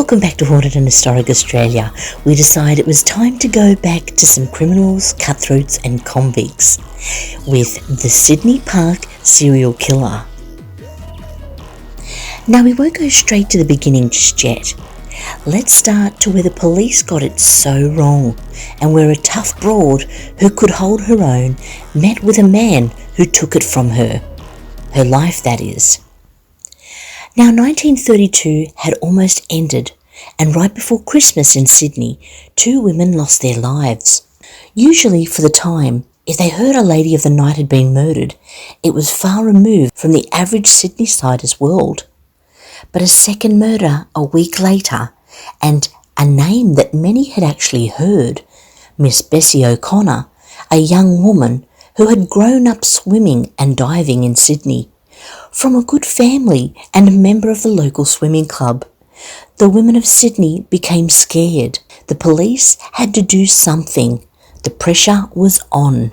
Welcome back to Haunted and Historic Australia. We decided it was time to go back to some criminals, cutthroats and convicts with the Sydney Park serial killer. Now we won't go straight to the beginning just yet. Let's start to where the police got it so wrong and where a tough broad who could hold her own met with a man who took it from her. Her life, that is. Now 1932 had almost ended, and right before Christmas in Sydney, 2 women lost their lives. Usually for the time, if they heard a lady of the night had been murdered, it was far removed from the average Sydney-sider's world. But a second murder a week later, and a name that many had actually heard, Miss Bessie O'Connor, a young woman who had grown up swimming and diving in Sydney, from a good family and a member of the local swimming club. The women of Sydney became scared. The police had to do something. The pressure was on.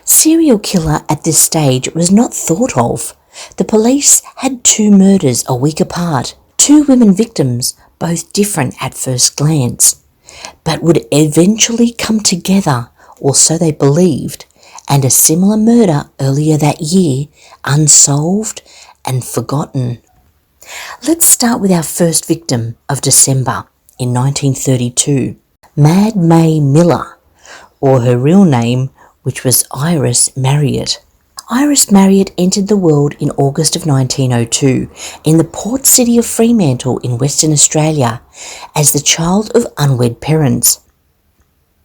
Serial killer at this stage was not thought of. The police had 2 murders a week apart, 2 women victims, both different at first glance, but would eventually come together, or so they believed, and a similar murder earlier that year, unsolved and forgotten. Let's start with our first victim of December in 1932, Mad May Miller, or her real name, which was Iris Marriott. Iris Marriott entered the world in August of 1902 in the port city of Fremantle in Western Australia as the child of unwed parents.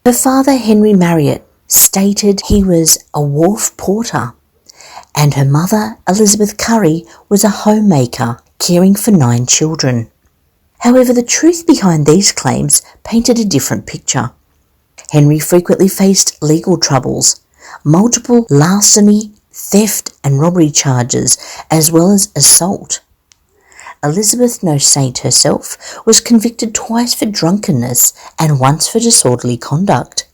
Her father, Henry Marriott, stated he was a wharf porter, and her mother, Elizabeth Curry, was a homemaker caring for 9 children. However, the truth behind these claims painted a different picture. Henry frequently faced legal troubles, multiple larceny, theft and robbery charges, as well as assault. Elizabeth, no saint herself, was convicted twice for drunkenness and once for disorderly conduct.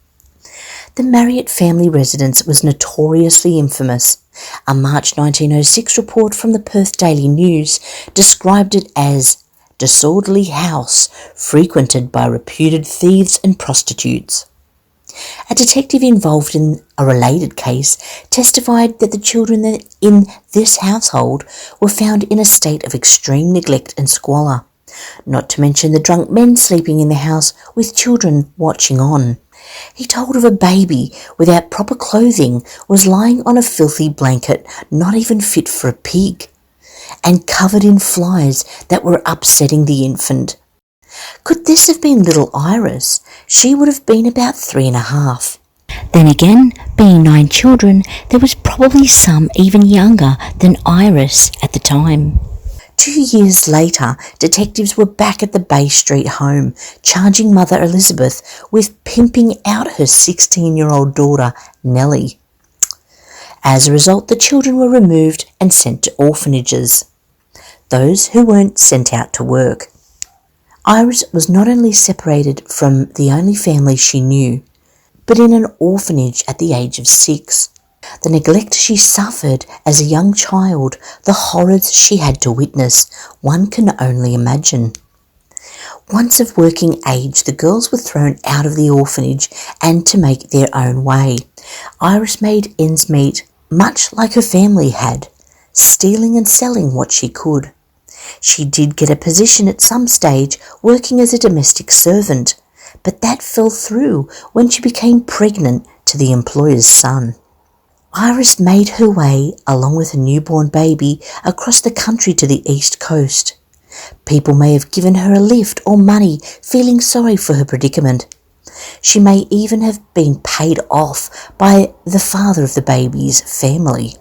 The Marriott family residence was notoriously infamous. A March 1906 report from the Perth Daily News described it as disorderly house frequented by reputed thieves and prostitutes. A detective involved in a related case testified that the children in this household were found in a state of extreme neglect and squalor, not to mention the drunk men sleeping in the house with children watching on. He told of a baby without proper clothing was lying on a filthy blanket not even fit for a pig, and covered in flies that were upsetting the infant. Could this have been little Iris? She would have been about 3.5. Then again, being 9 children, there was probably some even younger than Iris at the time. 2 years later, detectives were back at the Bay Street home, charging Mother Elizabeth with pimping out her 16-year-old daughter, Nellie. As a result, the children were removed and sent to orphanages. Those who weren't sent out to work. Iris was not only separated from the only family she knew, but in an orphanage at the age of 6. The neglect she suffered as a young child, the horrors she had to witness, one can only imagine. Once of working age, the girls were thrown out of the orphanage and to make their own way. Iris made ends meet, much like her family had, stealing and selling what she could. She did get a position at some stage working as a domestic servant, but that fell through when she became pregnant to the employer's son. Iris made her way, along with a newborn baby, across the country to the east coast. People may have given her a lift or money, feeling sorry for her predicament. She may even have been paid off by the father of the baby's family.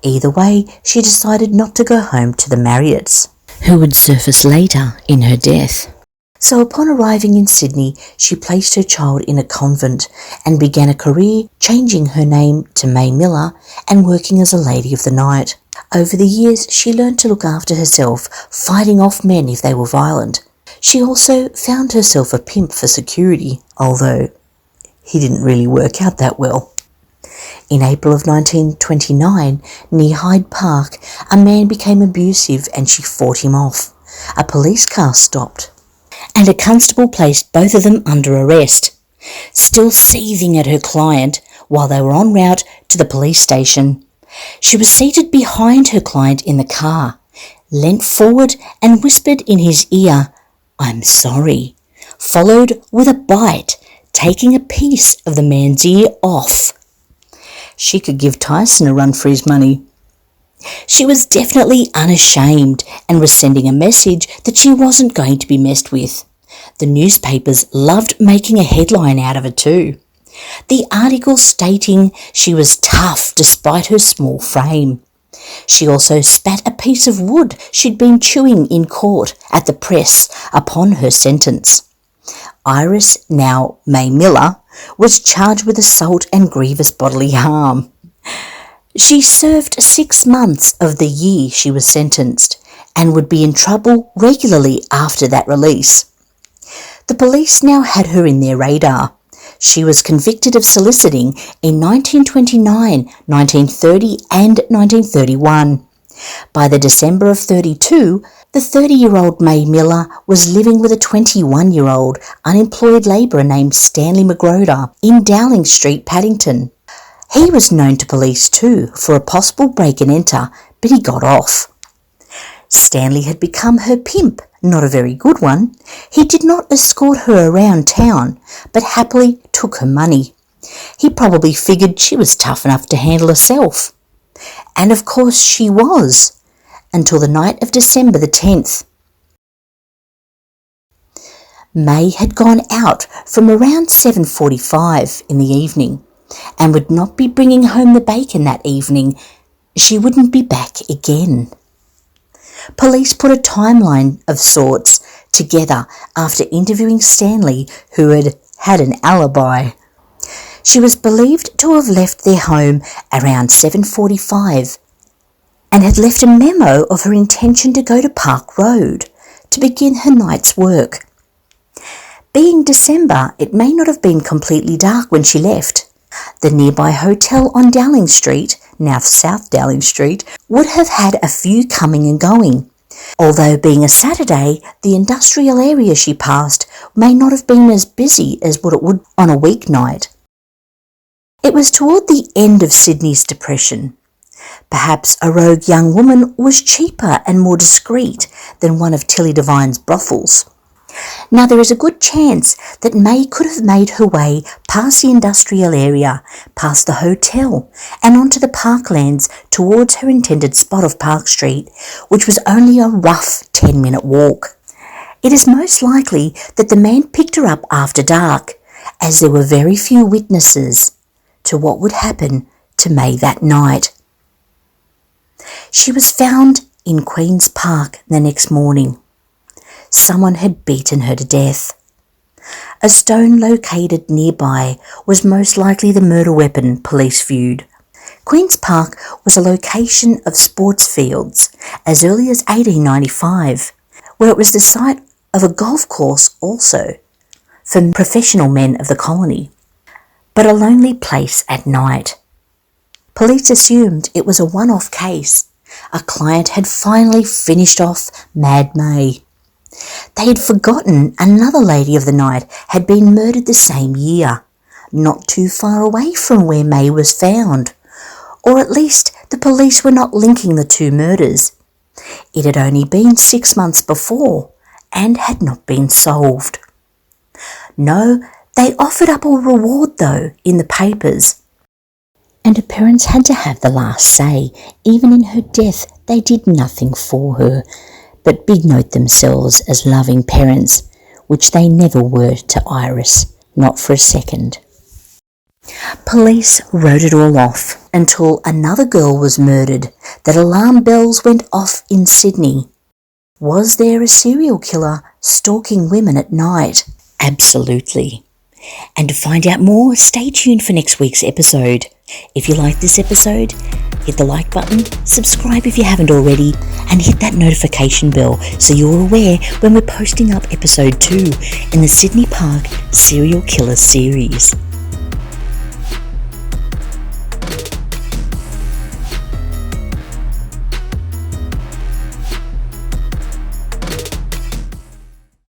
Either way, she decided not to go home to the Marriotts, who would surface later in her death. So upon arriving in Sydney, she placed her child in a convent and began a career, changing her name to May Miller and working as a lady of the night. Over the years, she learned to look after herself, fighting off men if they were violent. She also found herself a pimp for security, although he didn't really work out that well. In April of 1929, near Hyde Park, a man became abusive and she fought him off. A police car stopped. and a constable placed both of them under arrest. Still seething at her client while they were en route to the police station, she was seated behind her client in the car, leant forward and whispered in his ear, "I'm sorry," followed with a bite, taking a piece of the man's ear off. She could give Tyson a run for his money. She was definitely unashamed and was sending a message that she wasn't going to be messed with. The newspapers loved making a headline out of it too. The article stating she was tough despite her small frame. She also spat a piece of wood she'd been chewing in court at the press upon her sentence. Iris, now May Miller, was charged with assault and grievous bodily harm. She served 6 months of the year she was sentenced and would be in trouble regularly after that release. The police now had her in their radar. She was convicted of soliciting in 1929, 1930 and 1931. By the December of 32, the 30-year-old May Miller was living with a 21-year-old unemployed labourer named Stanley McGroder in Dowling Street, Paddington. He was known to police too for a possible break and enter, but he got off. Stanley had become her pimp, not a very good one. He did not escort her around town, but happily took her money. He probably figured she was tough enough to handle herself. And of course she was, until the night of December the 10th. May had gone out from around 7:45 in the evening and would not be bringing home the bacon that evening. She wouldn't be back again. Police put a timeline of sorts together after interviewing Stanley, who had an alibi. She was believed to have left their home around 7:45 and had left a memo of her intention to go to Park Road to begin her night's work. Being December, it may not have been completely dark when she left. The nearby hotel on Dowling Street, now South Dowling Street, would have had a few coming and going. Although being a Saturday, the industrial area she passed may not have been as busy as what it would on a weeknight. It was toward the end of Sydney's depression. Perhaps a rogue young woman was cheaper and more discreet than one of Tilly Devine's brothels. Now there is a good chance that May could have made her way past the industrial area, past the hotel, and onto the parklands towards her intended spot of Park Street, which was only a rough 10-minute walk. It is most likely that the man picked her up after dark, as there were very few witnesses to what would happen to May that night. She was found in Queen's Park the next morning. Someone had beaten her to death. A stone located nearby was most likely the murder weapon police viewed. Queen's Park was a location of sports fields as early as 1895, where it was the site of a golf course also for professional men of the colony, but a lonely place at night. Police assumed it was a one-off case. A client had finally finished off Mad May. They had forgotten another lady of the night had been murdered the same year, not too far away from where May was found, or at least the police were not linking the two murders. It had only been 6 months before and had not been solved. No, they offered up a reward though in the papers, and her parents had to have the last say. Even in her death, they did nothing for her, but big note themselves as loving parents, which they never were to Iris, not for a second. Police wrote it all off until another girl was murdered, that alarm bells went off in Sydney. Was there a serial killer stalking women at night? Absolutely. And to find out more, stay tuned for next week's episode. If you like this episode, hit the like button, subscribe if you haven't already, and hit that notification bell so you're aware when we're posting up episode 2 in the Sydney Park Serial Killer series.